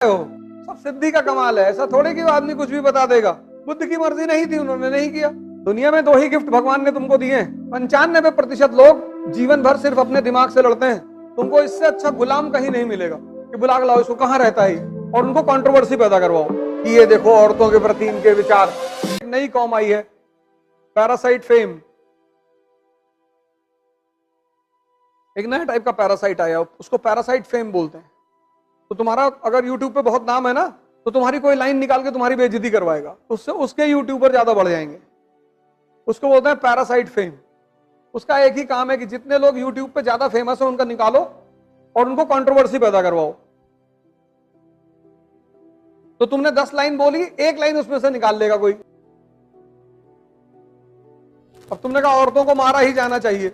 हो, सब सिद्धि का कमाल है। ऐसा थोड़े कि वो आदमी कुछ भी बता देगा। बुद्ध की मर्जी नहीं थी, उन्होंने नहीं किया। दुनिया में 2 ही गिफ्ट भगवान ने तुमको दिए हैं। 95% लोग जीवन भर सिर्फ अपने दिमाग से लड़ते हैं। तुमको इससे अच्छा गुलाम कहीं नहीं मिलेगा कि बुला के लाओ इसको, कहां रहता है, और उनको कंट्रोवर्सी पैदा करवाओ कि ये देखो औरतों के प्रति इनके विचार। एक नई कॉम आई है, पैरासाइट फेम। एक नया टाइप का पैरासाइट आया, उसको पैरासाइट फेम बोलते हैं। तो तुम्हारा अगर यूट्यूब पे बहुत नाम है ना, तो तुम्हारी कोई लाइन निकाल के तुम्हारी बेइज्जती करवाएगा, उससे उसके यूट्यूबर ज्यादा बढ़ जाएंगे। उसको बोलते हैं पैरासाइट फेम। उसका एक ही काम है कि जितने लोग यूट्यूब पे ज्यादा फेमस है उनका निकालो और उनको कंट्रोवर्सी पैदा करवाओ। तो तुमने 10 लाइन बोली, 1 लाइन उसमें से निकाल लेगा कोई। अब तुमने कहा औरतों को मारा ही जाना चाहिए,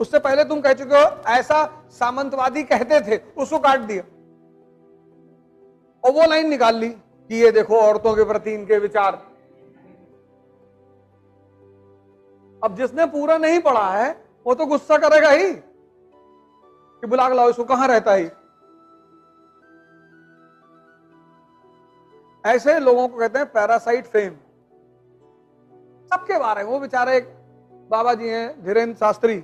उससे पहले तुम कह चुके हो ऐसा सामंतवादी कहते थे, उसको काट दिया और वो लाइन निकाल ली कि ये देखो औरतों के प्रति इनके विचार। अब जिसने पूरा नहीं पढ़ा है वो तो गुस्सा करेगा ही कि बुला के लाओ इसको, कहां रहता है। ऐसे लोगों को कहते हैं पैरासाइट फेम। सबके बारे में वो बेचारे, एक बाबा जी हैं धीरेन्द्र शास्त्री,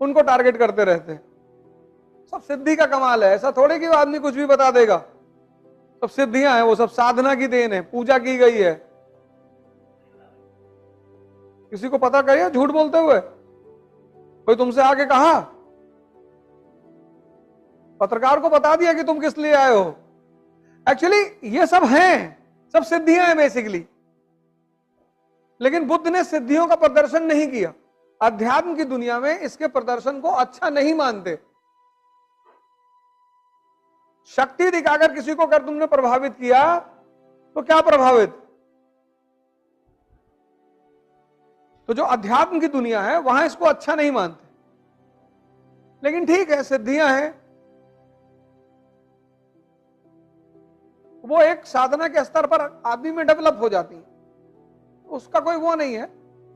उनको टारगेट करते रहते हैं। सब सिद्धि का कमाल है। ऐसा थोड़े कि वो आदमी कुछ भी बता देगा। सब सिद्धियां हैं, वो सब साधना की देन है, पूजा की गई है। किसी को पता करिए झूठ बोलते हुए कोई तुमसे आके कहा, पत्रकार को बता दिया कि तुम किस लिए आए हो। एक्चुअली ये सब हैं, सब सिद्धियां हैं बेसिकली। लेकिन बुद्ध ने सिद्धियों का प्रदर्शन नहीं किया। अध्यात्म की दुनिया में इसके प्रदर्शन को अच्छा नहीं मानते। शक्ति दिखाकर किसी को अगर तुमने प्रभावित किया तो क्या प्रभावित। तो जो अध्यात्म की दुनिया है वहां इसको अच्छा नहीं मानते। लेकिन ठीक है, सिद्धियां हैं, वो एक साधना के स्तर पर आदमी में डेवलप हो जाती है, उसका कोई वो नहीं है।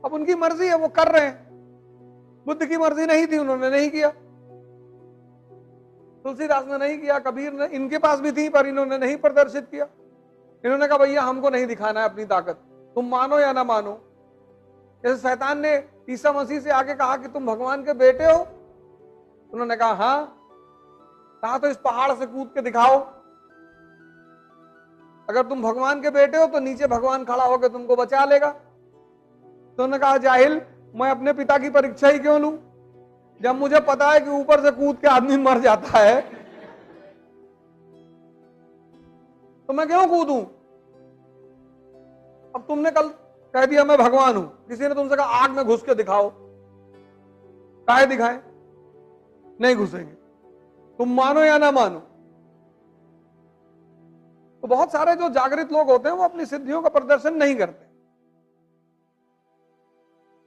अब उनकी मर्जी है, वो कर रहे हैं। बुद्ध की मर्जी नहीं थी, उन्होंने नहीं किया। तुलसीदास ने नहीं किया, कबीर ने, इनके पास भी थी पर इन्होंने नहीं प्रदर्शित किया। इन्होंने कहा भैया हमको नहीं दिखाना है अपनी ताकत, तुम मानो या ना मानो। जैसे शैतान ने ईसा मसीह से आके कहा कि तुम भगवान के बेटे हो, उन्होंने कहा हाँ। कहा तो इस पहाड़ से कूद के दिखाओ, अगर तुम भगवान के बेटे हो तो नीचे भगवान खड़ा होकर तुमको बचा लेगा। तो उन्होंने कहा जाहिल, मैं अपने पिता की परीक्षा ही क्यों लूं, जब मुझे पता है कि ऊपर से कूद के आदमी मर जाता है तो मैं क्यों कूदूं। अब तुमने कल कह दिया मैं भगवान हूं, किसी ने तुमसे कहा आग में घुस के दिखाओ, काहे दिखाएं, नहीं घुसेंगे, तुम मानो या ना मानो। तो बहुत सारे जो जागृत लोग होते हैं वो अपनी सिद्धियों का प्रदर्शन नहीं करते।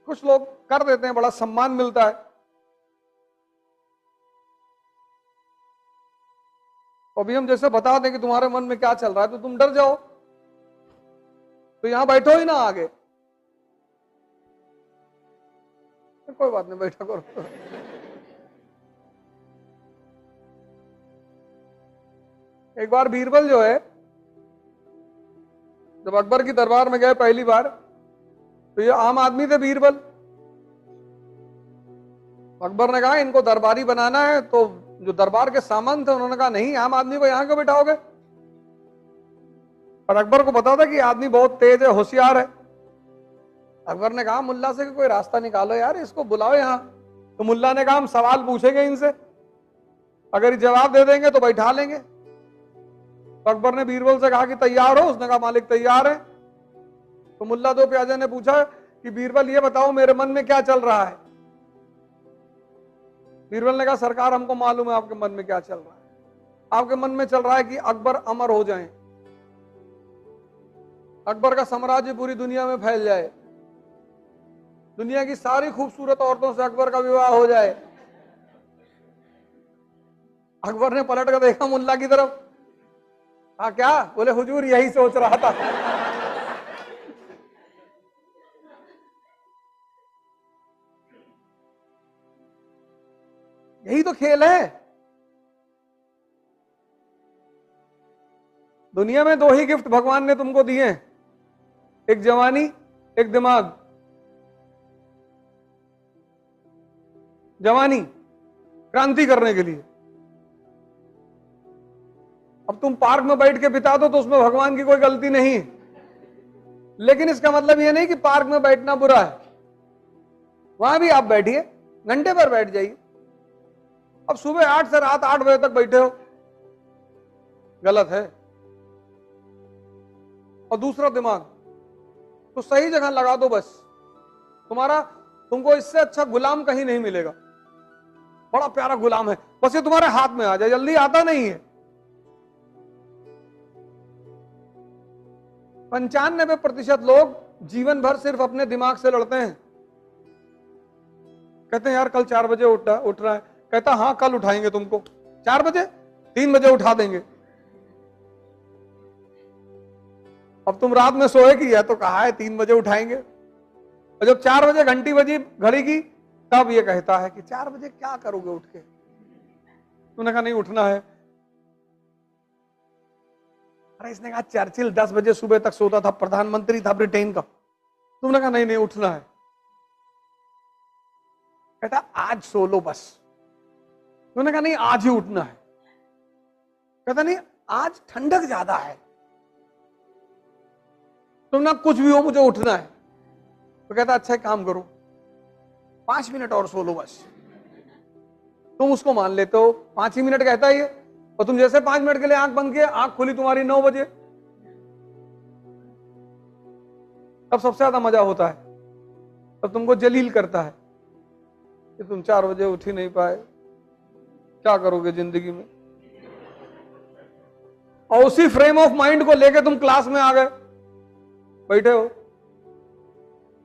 कुछ लोग कर देते हैं, बड़ा सम्मान मिलता है। अभी हम जैसे बता दें कि तुम्हारे मन में क्या चल रहा है तो तुम डर जाओ, तो यहां बैठो ही ना आगे। कोई बात नहीं, बैठा करो। एक बार बीरबल जो है, जब अकबर की दरबार में गए पहली बार, तो ये आम आदमी थे बीरबल। अकबर ने कहा इनको दरबारी बनाना है, तो जो दरबार के सामंत थे उन्होंने कहा नहीं, आम आदमी को यहां क्यों बिठाओगे। और अकबर को पता था कि आदमी बहुत तेज है, होशियार है। अकबर ने कहा मुल्ला से कोई रास्ता निकालो यार, इसको बुलाओ यहां। तो मुल्ला ने कहा हम सवाल पूछेंगे इनसे, अगर जवाब दे देंगे तो बैठा लेंगे। तो अकबर ने बीरबल से कहा कि तैयार हो, उसने कहा मालिक तैयार है। तो मुल्ला दो प्याजे ने पूछा कि बीरबल ये बताओ मेरे मन में क्या चल रहा है। बीरबल ने कहा सरकार हमको मालूम है आपके मन में क्या चल रहा है। आपके मन में चल रहा है कि अकबर अमर हो जाए, अकबर का साम्राज्य पूरी दुनिया में फैल जाए, दुनिया की सारी खूबसूरत औरतों से अकबर का विवाह हो जाए। अकबर ने पलट कर देखा मुल्ला की तरफ, हाँ क्या बोले, हुजूर यही सोच रहा था। यही तो खेल है। दुनिया में 2 ही गिफ्ट भगवान ने तुमको दिए हैं, एक जवानी, एक दिमाग। जवानी क्रांति करने के लिए। अब तुम पार्क में बैठ के बिता दो तो उसमें भगवान की कोई गलती नहीं है, लेकिन इसका मतलब यह नहीं कि पार्क में बैठना बुरा है। वहां भी आप बैठिए, घंटे भर बैठ जाइए। अब सुबह 8 से रात 8 बजे तक बैठे हो, गलत है। और दूसरा दिमाग तो सही जगह लगा दो बस, तुमको इससे अच्छा गुलाम कहीं नहीं मिलेगा। बड़ा प्यारा गुलाम है, बस ये तुम्हारे हाथ में आ जाए, जल्दी आता नहीं है। 95% लोग जीवन भर सिर्फ अपने दिमाग से लड़ते हैं। कहते हैं यार कल 4 बजे उठ रहा है, कहता हाँ कल उठाएंगे तुमको 4 बजे, 3 बजे उठा देंगे। अब तुम रात में सोए कि या तो कहा है 3 बजे उठाएंगे, और जब 4 बजे घंटी बजी घड़ी की तब ये कहता है कि 4 बजे क्या करोगे उठ के। तुमने कहा नहीं उठना है। अरे इसने कहा चर्चिल 10 बजे सुबह तक सोता था, प्रधानमंत्री था ब्रिटेन का। तुमने कहा नहीं नहीं उठना है। कहता आज सो लो बस। तुमने कहा नहीं आज ही उठना है। कहता नहीं आज ठंडक ज्यादा है। तुम ना कुछ भी हो मुझे उठना है। तो कहता अच्छा काम करो 5 मिनट और सो लो बस। तुम उसको मान लेते हो, 5 ही मिनट कहता है ये, और तुम जैसे 5 मिनट के लिए आंख बंद किए, आंख खुली तुम्हारी 9 बजे। तब सबसे ज्यादा मजा होता है, तब तुमको जलील करता है कि तुम 4 बजे उठ ही नहीं पाए, क्या करोगे जिंदगी में। और उसी फ्रेम ऑफ माइंड को लेके तुम क्लास में आ गए, बैठे हो,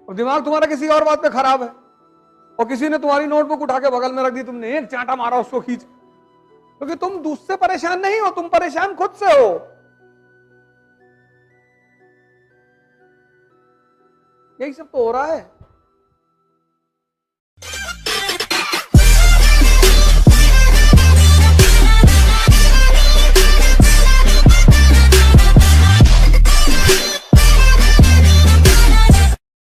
और दिमाग तुम्हारा किसी और बात पे खराब है, और किसी ने तुम्हारी नोटबुक उठा के बगल में रख दी, तुमने एक चांटा मारा उसको खींच, क्योंकि तुम दूसरे परेशान नहीं हो, तुम परेशान खुद से हो। यही सब तो हो रहा है।